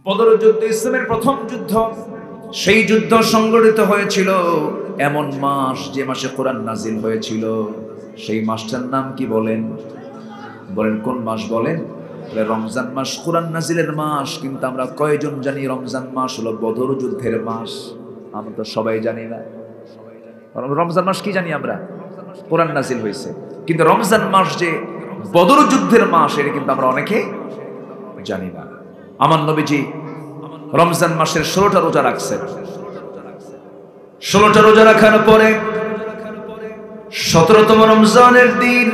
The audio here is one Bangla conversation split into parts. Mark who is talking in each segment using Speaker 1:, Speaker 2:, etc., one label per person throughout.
Speaker 1: বদর যুদ্ধ ইসলামের প্রথম যুদ্ধ। সেই যুদ্ধ সংগঠিত হয়েছিল এমন মাস যে মাসে কোরআন নাজিল হয়েছিল। সেই মাসটার নাম কি বলেন? বলেন কোন মাস বলেন? রমজান মাস কোরআন নাজিলের মাস। কিন্তু আমরা কয়জন জানি রমজান মাস হলো বদর যুদ্ধের মাস? আমরা তো সবাই জানি না। রমজান মাস কি জানি আমরা? কোরআন নাজিল হয়েছে। কিন্তু রমজান মাস যে বদর যুদ্ধের মাস এটা কিন্তু আমরা অনেকে জানি না। আমার নবীজি রমজান মাসের 16টা রোজা রাখছেন। 16টা রোজা রাখার পরে 17তম রমজানের দিন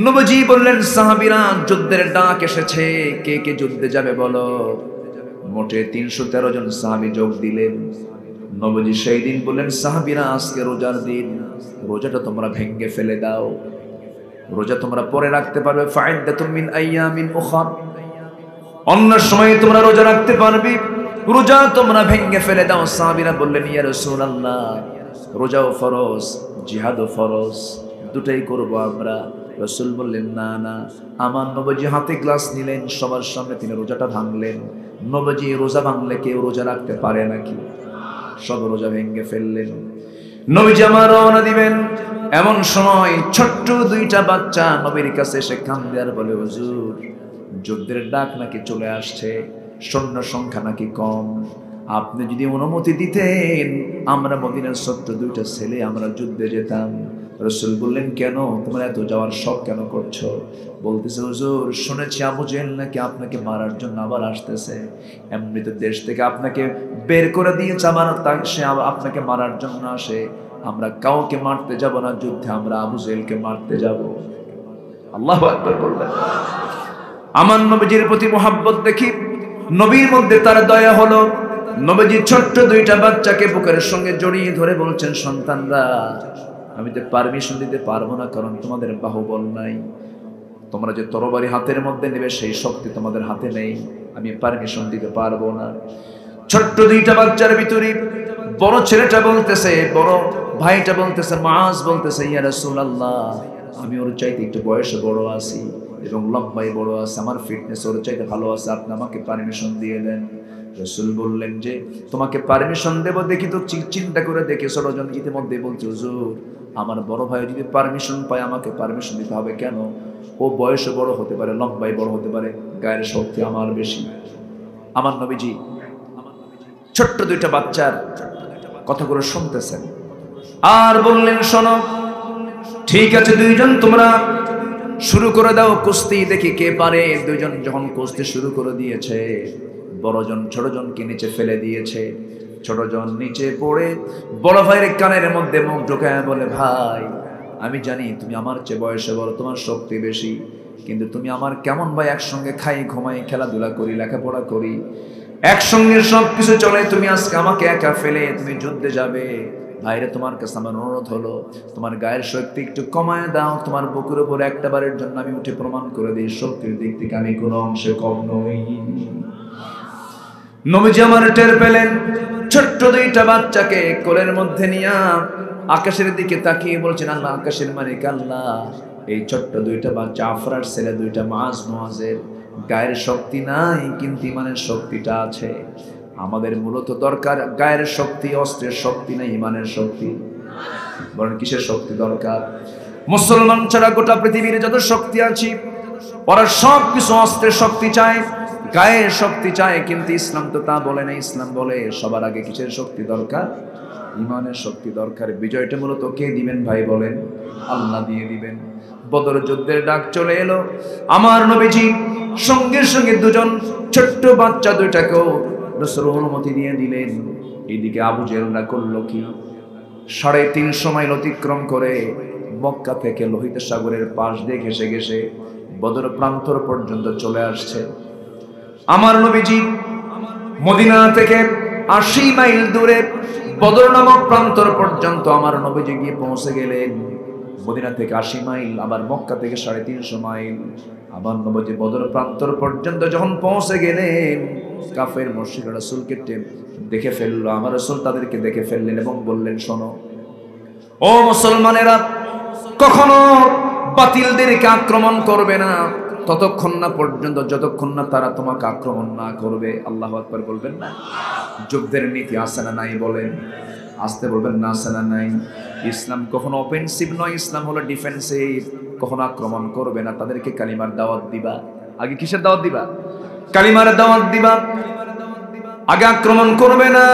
Speaker 1: নবীজি বললেন, সাহাবীরা যুদ্ধের ডাক এসেছে, কে কে যুদ্ধে যাবে বলো। মোটে 313 জন সাহাবী যোগ দিলেন। নবীজি সেই দিন বললেন, সাহাবীরা আজকে রোজার দিন, রোজাটা তোমরা ভেঙে ফেলে দাও। রোজা তোমরা পরে রাখতে পারবে, ফাইদাতুম মিন আইয়ামিন উখর, অন্য সময় তোমরা রোজা রাখতে পারবে, রোজা তোমরা ভেঙে ফেলে দাও। সাহাবীরা বললেন, ইয়া রাসূলুল্লাহ, রোজাও ফরজ, জিহাদও ফরজ, দুটাই করব আমরা। রাসূল বললেন, না না। আমার নবীজি হাতে গ্লাস নিলেন, সবার সামনে তিনি রোজাটা ভাঙলেন। নবীজি রোজা ভাঙলে কেউ রোজা রাখতে পারে নাকি? সব রোজা ভেঙে ফেললেন। নবীজি আমার রওনা দিবেন, এমন সময় ছোট্ট 2টা বাচ্চা নবীর কাছে এসে কান্দে আর বলে, হুজুর যুদ্ধের ডাক নাকি চলে আসছে, সৈন্য সংখ্যা নাকি কম, আপনি যদি অনুমতি দিতেন আমরা মদিনার ছোট্ট 2টা ছেলে আমরা যুদ্ধে যেতাম। রাসূল বললেন, কেন তোমরা এত যাওয়ার শখ কেন করছো? বলতেছে, হুজুর শুনেছি আবু জেহেল নাকি আপনাকে মারার জন্য আবার আসতেছে, এমনিতে দেশ থেকে আপনাকে বের করে দিয়েছে, আবার সে আপনাকে মারার জন্য আসে। আমরা কাউকে মারতে যাব না যুদ্ধে, আমরা আবু জেহেলকে মারতে যাব। আল্লাহু আকবার বললেন। আমার নবীজির প্রতি মোহাব্বত দেখি নবীর মধ্যে তার দয়া হলো। নবীজি ছোট্ট 2টা বাচ্চাকে বুকের সঙ্গে জড়িয়ে ধরে বলছেন, সন্তানরা আমি তো পারমিশন দিতে পারবো না, কারণ তোমাদের বাহুবল নাই, তোমরা যে তরবারি হাতের মধ্যে নেবে সেই শক্তি তোমাদের হাতে নেই, আমি পারমিশন দিতে পারবো না। ছোট্ট 2টা বাচ্চার ভিতরে বড় ছেলেটা বলতেছে, বড় ভাইটা বলতেছে, মুআজ বলতেছে, ইয়া রাসূলুল্লাহ আমি ওর চাইতে একটু বয়সে বড় আছি এবং লম্বাই বড় আছে, আমার ফিটনেস ওর চাইতে ভালো আছে, আপনি আমাকে পারমিশন দিয়ে দেন। রাসূল বললেন যে তোমাকে পারমিশন দেব, দেখি তো চিন্তা করে দেখে 16 জন ইতিমধ্যে বলছে, হুজুর আমার বড় ভাই যদি পারমিশন পায় আমাকে পারমিশন দিতে হবে কেন? ও বয়সে বড় হতে পারে, লম্বাই বড় হতে পারে, গায়ের শক্তি আমার বেশি। আমার নবীজি ছোট্ট 2টা বাচ্চার কথাগুলো শুনতেছেন আর বললেন, শোনো ঠিক আছে 2 জন তোমরা শুরু করে দাও কুস্তি, দেখি কে পারে। 2 জন যখন কুস্তি শুরু করে দিয়েছে, বড়জন ছোট জনকে নিচে ফেলে দিয়েছে। ছোট জন নিচে পড়ে বড় ভাইয়ের কানের মধ্যে মুখ ঢোকায় বলে, ভাই আমি জানি তুমি আমার চেয়ে বয়সে বড়, তোমার শক্তি বেশি, কিন্তু তুমি আমার কেমন ভাই, একসঙ্গে খাই ঘুমাই খেলাধুলা করি লেখাপড়া করি একসঙ্গে সবকিছু চলে, তুমি আজকে আমাকে একা ফেলে তুমি যুদ্ধে যাবে। ভাইরে তোমার কাছে আমার অনুরোধ হলো তোমার গায়ের শক্তি একটু কমায় দাও, তোমার বুকের উপর একটা বারের জন্য আমি উঠে প্রমাণ করে দিই শক্তির দিক থেকে আমি কোনো অংশে কম নই। নবীজি আমার টের পেলেন, ছোট্ট 2টা বাচ্চাকে কোলের মধ্যে নিয়ে আকাশের দিকে তাকিয়ে বলছেন, আল্লাহ আকাশের মালিক আল্লাহ, এই ছোট্ট 2টা বাচ্চা আফরার ছেলে 2টা মুআজের গায়ের শক্তি নাই কিন্তু ইমানের শক্তিটা আছে। আমাদের মূলত দরকার গায়ের শক্তি, অস্ত্রের শক্তি না, ইমানের শক্তি। বলেন কিসের শক্তি দরকার? মুসলমান ছাড়া গোটা পৃথিবীর যত শক্তি আছে ওরা সব কিছু অস্ত্রের শক্তি চায়, গায়ের শক্তি চায়, কিন্তু ইসলাম তো তা বলে না। ইসলাম বলে সবার আগে কিসের শক্তি দরকার? ইমানের শক্তি দরকার। বিজয়টা মূলত কে দিবেন ভাই বলেন? আল্লাহ দিয়ে দিবেন। বদর যুদ্ধের ডাক চলে এলো, আমার নবীজি সঙ্গে সঙ্গে 2 জন ছোট্ট বাচ্চা 2টাকেও রাসূল অনুমতি দিয়ে দিলেন। এইদিকে আবু জেহেলরা করলো কি, 350 মাইল অতিক্রম করে মক্কা থেকে লোহিত সাগরের পাশ দিয়ে ঘেসে ঘেসে বদর প্রান্তর পর্যন্ত চলে আসছে। আমার নবীজি মদিনা থেকে 80 মাইল দূরে বদর নামক প্রান্তর পর্যন্ত আমার নবীজি গিয়ে পৌঁছে গেলেন। মদিনা থেকে 80 মাইল, আবার মক্কা থেকে 350 মাইল। আমার নবীজি বদর প্রান্তর পর্যন্ত যখন পৌঁছে গেলেন, কাফের মুশরিকরা রাসূলকে দেখে ফেললো। আমার রাসূল তাদেরকে দেখে ফেললেন এবং বললেন, শোনো ও মুসলমানেরা, কখনো বাতিলদেরকে আক্রমণ করবে না, ততক্ষণ না পর্যন্ত যতক্ষণ না তারা তোমাকে আক্রমণ না করবে। আল্লাহু আকবার বলবেন না? যুদ্ধের নীতি আছে না নাই বলেন? আসতে বলবেন না, আছে না নাই? ইসলাম কখনো অফেন্সিভ নয়, ইসলাম হলো ডিফেন্সিভ। কখনো আক্রমণ করবে না, তাদেরকে কালিমার দাওয়াত দিবা। আগে কিসের দাওয়াত দিবা? কালিমার দাওয়াত দিবা। আগে আক্রমণ করবে না।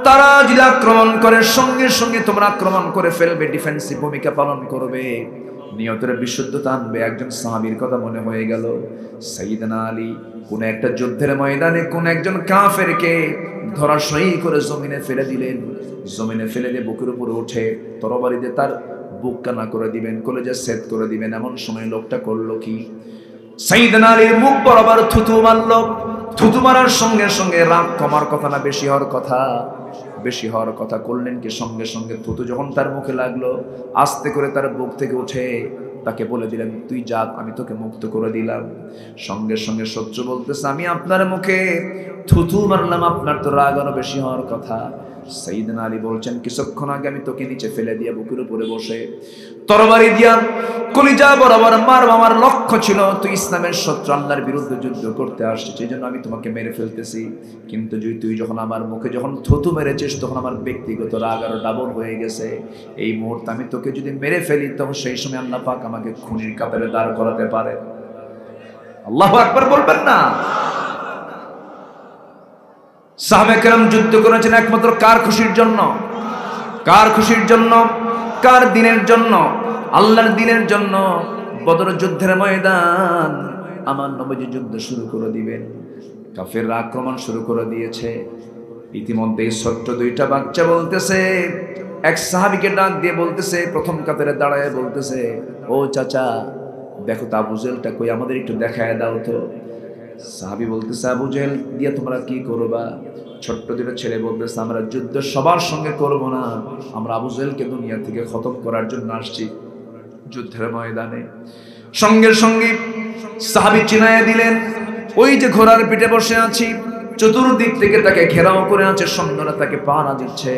Speaker 1: তারা যদি আক্রমণ করে সঙ্গে সঙ্গে তোমরা আক্রমণ করে ফেলবে, ডিফেন্সিভ ভূমিকা পালন করবে, নিয়তের বিশুদ্ধতা আনবে। একজন সাহাবীর কথা মনে হয়ে গেল, সাইয়েদনা আলী কোন একটা যুদ্ধের ময়দানে কোন একজন কাফেরকে ধরাশয়ী করে জমিনে ফেলে দিলেন। জমিনে ফেলে দিয়ে বুকের উপরে উঠে তরবারি দিয়ে তার বুক কানা করে দিবেন, কলেজে সেট করে দিবেন। এমন সময় লোকটা করলো কি, সাইয়েদনা আলীর মুখ বরাবর থুতু মারল। থুতু মারার সঙ্গে সঙ্গে রাগ কমার কথা না বেশি হওয়ার কথা? বেশি হওয়ার কথা। করলেন কি, সঙ্গে সঙ্গে থুতু যখন তার মুখে লাগলো, আস্তে করে তার বুক থেকে উঠে তাকে বলে দিলেন, তুই যা, আমি তোকে মুক্ত করে দিলাম। সঙ্গে সঙ্গে শত্রু বলতেছে, আমি আপনার মুখে থুতু মারলাম, আপনার তো রাগ আরো বেশি হওয়ার কথা। সাইয়েদনা আলী বলছেন, কিছুক্ষণ আগে আমি তোকে নিচে ফেলে দিয়া বুকের উপরে বসে তরবারি দিয়া কলিজা বরাবর মারব, আমার লক্ষ্য ছিল তুই ইসলামের শত্রু, আল্লাহর বিরুদ্ধে যুদ্ধ করতে আসছিস, এই জন্য আমি তোমাকে মেরে ফেলতেছি। কিন্তু তুই যখন আমার মুখে যখন থুতু মেরেছিস, তখন আমার ব্যক্তিগত রাগ আরো ডাবল হয়ে গেছে। এই মুহূর্তে আমি তোকে যদি মেরে ফেলি, তখন সেই সময় আল্লাহ পাক আমাকে খুনির কাতারে দাঁড় করাতে পারে। আল্লাহু আকবার বলবেন না? সাহাবায়ে কেরাম যুদ্ধ করেছেন একমাত্র কার খুশির জন্য? কার খুশির জন্য? কার দিনের জন্য? আল্লাহর দিনের জন্য। বদর যুদ্ধের ময়দান, আমার নবীজি যুদ্ধ শুরু করে দিবেন, কাফেররা আক্রমণ শুরু করে দিয়েছে। ইতিমধ্যে ছোট্ট দুইটা বাচ্চা বলতেছে, এক সাহাবীকে ডাক দিয়ে বলতেছে, প্রথম কাতারে দাঁড়ায় বলতেছে, ও চাচা দেখো তো আবু জেহেলটা কই, আমাদের একটু দেখায় দাও তো। সাহাবী বলতেছে, আবু জেহেল দিয়ে তোমরা কি করবা? ছোট্ট দুটো ছেলে বলতেছে, আমরা যুদ্ধ সবার সঙ্গে করব না, আমরা আবু জেহেলকে দুনিয়া থেকে খতম করার জন্য আসছি যুদ্ধের ময়দানে। সঙ্গে সঙ্গে সাহাবী চিনায়া দিলেন, ওই যে ঘোড়ার পিঠে বসে আছি, চতুর্দিক থেকে তাকে ঘেরাও করে আছে, সৈন্যরা তাকে পাহারা দিচ্ছে,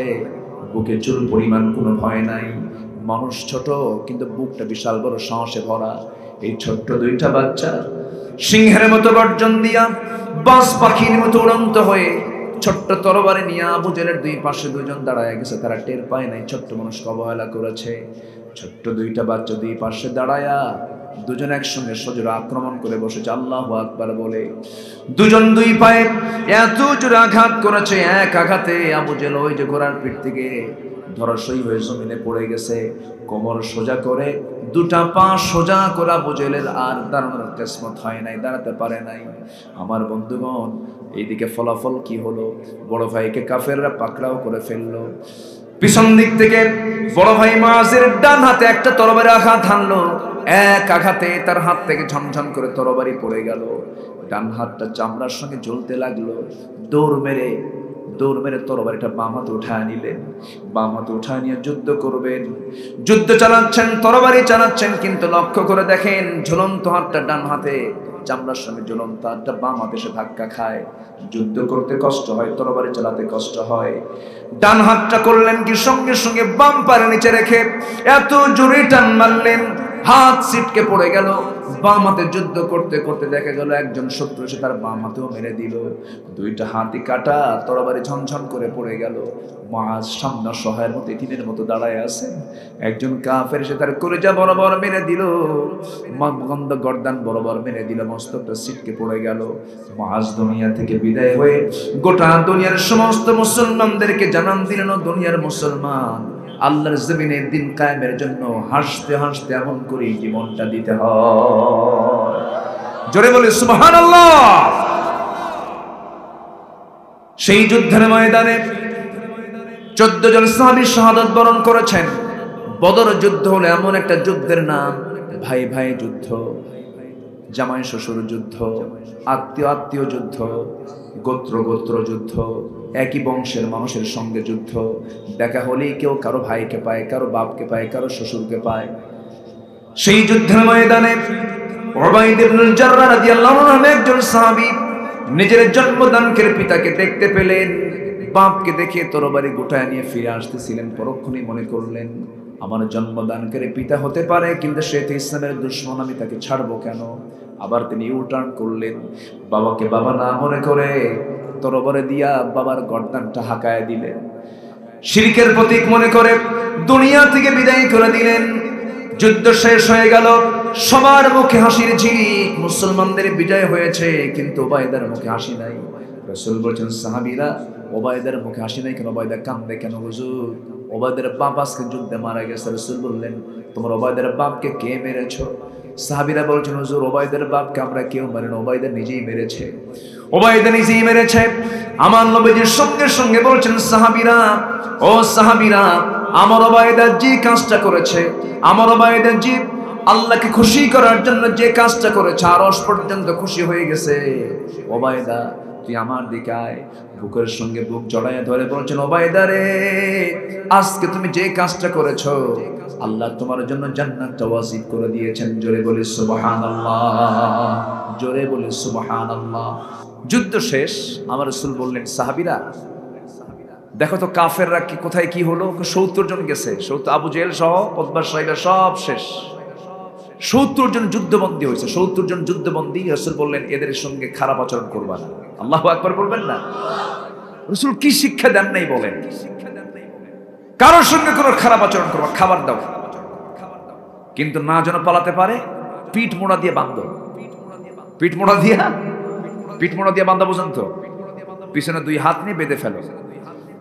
Speaker 1: বুকে চুল পরিমাণ কোনো ভয় নাই। মানুষ ছোট কিন্তু বুকটা বিশাল বড় সাহসে ভরা। এই ছোট্ট দুইটা বাচ্চা সিংহের মতো গর্জন দিয়া, বাজ পাখির মতো উড়ন্ত হয়ে ছোট্ট তরবারি নিয়ে আবু জেহেলের দুই পাশে দুজন দাঁড়ায় গেছে। তারা টের পায় নাই ছোট্ট মানুষকে অবহেলা করেছে। ছোট্ট দুইটা বাচ্চা দুই পাশে দাঁড়ায়া দুজন একসঙ্গে সজোরে আক্রমণ করে বসেছে আল্লাহু আকবার বলে। দুজন দুই পায়ে এত জোরে আঘাত করেছে, এক আঘাতে আবু জেহেল ওই যে ঘোড়ার পিঠ থেকে ধরাশয়ী হয়ে জমিনে পড়ে গেছে। কোমর সোজা করে দুটা পা সোজা করে আবু জেহেলের আর দাঁড়ানোর কিসমত হয় নাই, দাঁড়াতে পারে নাই। আমার বন্ধুগণ, এইদিকে ফলাফল কি হলো? বড় ভাইকে কাফেররা পাকড়াও করে ফেললো। পিছন দিক থেকে বড় ভাই মুআযের ডান হাতে একটা তরবারি আঘাত হানলো। এক আঘাতে তার হাত থেকে ঝনঝন করে তরবারি পড়ে গেল। ডান হাতটা চামড়ার সঙ্গে জ্বলতে লাগলো। দৌড় মেরে তরবারিটা বাম হাতে উঠায় নিলেন। বাম হাতে উঠায় নিয়ে যুদ্ধ করবেন। যুদ্ধ চালাচ্ছেন, তরবারি চালাচ্ছেন, কিন্তু লক্ষ্য করে দেখেন ঝুলন্ত হাতটা ডান হাতে, চামড়ার সঙ্গে ঝুলন্ত হাতটা বাম হাতে এসে ধাক্কা খায়। যুদ্ধ করতে কষ্ট হয়, তরবারি চালাতে কষ্ট হয়। ডান হাতটা করলেন কি, সঙ্গে সঙ্গে বাম পায়ের নিচে রেখে এত জোরে টান মারলেন, হাত ছিটকে পড়ে গেল। বাম হাতে যুদ্ধ করতে করতে দেখা গেল একজন শত্রু এসে তার বাম হাতেও মেরে দিল। দুইটা হাতই কাটা, তরবারি ঝনঝন করে পড়ে গেল। মুআয সামনে সহায়ের মতো এতিমের মতো দাঁড়ায় আছেন। একজন কাফের এসে তার কলিজা বরাবর মেরে দিল, গন্ধ গর্দান বরাবর মেরে দিল, মস্তকটা ছিটকে পড়ে গেল। মুআয দুনিয়া থেকে বিদায় হয়ে গোটা দুনিয়ার সমস্ত মুসলমানদেরকে জানান দিলেন, দুনিয়ার মুসলমান, আল্লাহর জমিনে দিন কায়েমের জন্য হাসতে হাসতে এমন করে জীবনটা দিতে হয়। জোরে বলে সুবহানাল্লাহ। সেই যুদ্ধের ময়দানে 14 জন সাহাবী শাহাদাত বরণ করেছেন। বদর যুদ্ধ হলো এমন একটা যুদ্ধের নাম, ভাই ভাই যুদ্ধ, জামাই শ্বশুর যুদ্ধ, আত্মীয় আত্মীয় যুদ্ধ, গোত্র গোত্র যুদ্ধ, একই বংশের মানুষের সঙ্গে যুদ্ধ। দেখা হলেই কেউ কারো ভাইকে পায়, কারো বাপকে পায়, কারো শ্বশুরকে পায়। সেই যুদ্ধের ময়দানে উবাইদ ইবনুল জাররাহ রাদিয়াল্লাহু আনহু নামে একজন সাহাবী নিজের জন্মদানকারী পিতাকে দেখতে পেলেন। বাপকে দেখে তরবারি গোটায় নিয়ে ফিরে আসতেছিলেন। পরক্ষণেই মনে করলেন, আমার জন্মদানকারী পিতা হতে পারে, কিন্তু সে তো ইসলামের দুশমন, আমি তাকে ছাড়বো কেন? আবার তিনি ইউটার্ন করলেন, বাবাকে বাবা না মনে করে তরবারে দিয়া বাবার গর্দানটা হাঁকায় দিলেন, শিরকের প্রতীক মনে করে দুনিয়া থেকে বিদায় করে দিলেন। যুদ্ধ শেষ হয়ে গেল, সবার মুখে হাসির ঝিলিক, মুসলমানদের বিজয় হয়েছে, কিন্তু ওবায়দার মুখে হাসি নাই। রাসূল বলছেন, সাহাবীরা ওবায়দার মুখে হাসি নাই কেন? ওবায়দা কান্দে কেন হুজুর? ওবায়দার বাপ আজকে যুদ্ধে মারা গেছে। রাসূল বললেন, তোমার ওবায়দার বাপকে কে মেরেছো? সাহাবীরা বলছেন, হুজুর ওবায়দার বাপকে আমরা কেউ মারিনি, ওবায়দা নিজেই মেরেছে। ওবায়দা নিজেই মেরেছে। আমার নবীজির সঙ্গে সঙ্গে বলছেন, সাহাবীরা, ও সাহাবীরা, আমার ওবায়দা যে কাজটা করেছে, আমার ওবায়দা যে আল্লাহকে খুশি করার জন্য যে কাজটা করেছে, আরশ পর্যন্ত খুশি হয়ে গেছে। ওবায়দা তুই আমার দিকে আয়। বুকের সঙ্গে বুক জড়াইয়া ধরে বলছেন, ওবায়দা রে, আজকে তুমি যে কাজটা করেছো, আল্লাহ তোমার জন্য জান্নাতটা ওয়াজিব করে দিয়েছেন। জোরে বলি সুবহানাল্লাহ, জোরে বলি সুবহানাল্লাহ। যুদ্ধ শেষ, আমার রাসূল বললেন, সাহাবীরা দেখো তো কাফেররা কি কোথায় কি হলো। 70 জন গেছে, 70 আবু জেহেল সহ উতবা সাইবা সব শেষ। 70 জন যুদ্ধবন্দী হয়েছে, 70 জন যুদ্ধবন্দী। রাসূল বললেন, এদের সঙ্গে খারাপ আচরণ করবা না। আল্লাহু আকবার বলবেন না? রাসূল কি শিক্ষা দেন নাই বলেন? কারোর সঙ্গে কোনো খারাপ আচরণ করবা, খাবার দাও, কিন্তু না যেন পালাতে পারে। পিঠ মোড়া দিয়ে বাঁধো, পিঠ মোড়া দিয়ে বাঁধা, বুঝেন তো? পিছনে 2 হাত নিয়ে বেঁধে ফেলো।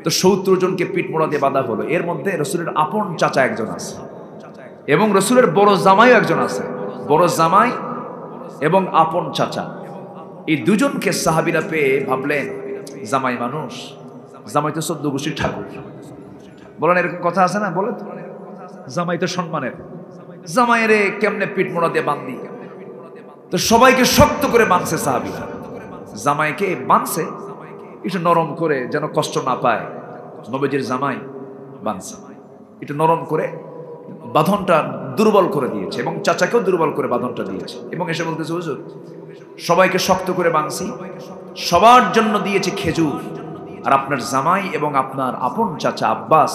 Speaker 1: তো 70 জনকে পিঠ মোড়া দিয়ে বাঁধা হলো। এর মধ্যে রাসূলের আপন চাচা একজন আছে এবং রাসূলের বড় জামাইও একজন আছে। বড় জামাই এবং আপন চাচা, এই দুজনকে সাহাবীরা পেয়ে ভাবলেন, জামাই মানুষ, জামাই তো 14 গোষ্ঠীর ঠাকুর। বলেন, এরকম কথা আছে না? বলে তো, জামাই তো সম্মানের, জামাইরে কেমনে পিঠ মোড়া দিয়ে বাঁধি? তো সবাইকে শক্ত করে বাঁধছে সাহাবীরা। জামাইকে বাঁধছে একটু নরম করে, যেন কষ্ট না পায়। নবীজির জামাই বাঁধছে একটু নরম করে, বাঁধনটা দুর্বল করে দিয়েছে এবং চাচাকেও দুর্বল করে বাঁধনটা দিয়েছে। এবং এসে বলতেছে, হুজুর সবাইকে শক্ত করে বাঁধছি, সবার জন্য দিয়েছে খেজুর, আর আপনার জামাই এবং আপনার আপন চাচা আব্বাস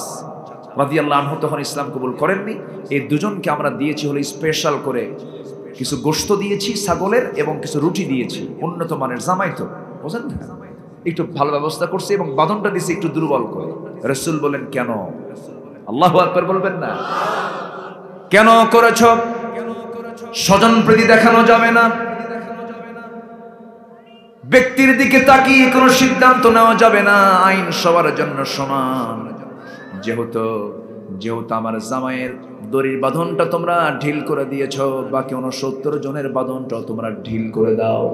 Speaker 1: রাদিয়াল্লাহু আনহু তখন ইসলাম কবুল করেননি। এই দুজনকে আমরা দিয়েছি হলো স্পেশাল করে কিছু গোশত দিয়েছি ছাগলের, এবং কিছু রুটি দিয়েছি, উন্নত মানের। জামাই তো বুঝেন না, একটু ভালো ব্যবস্থা করছে এবং বাঁধনটা দিয়েছে একটু দুর্বল করে। রাসূল বলেন, কেন? আল্লাহু আকবার বলবেন না? কেন করেছ? স্বজন প্রীতি দেখানো যাবে না, ব্যক্তির দিকে তাকিয়ে কোনো সিদ্ধান্ত নেওয়া যাবে না। আইন সবার জন্য সমান। যেহেতু আমার জামাইয়ের দড়ির বাঁধনটা তোমরা ঢিল করে দিয়েছ, বাকি 69 জনের বাঁধনটা তোমরা ঢিল করে দাও।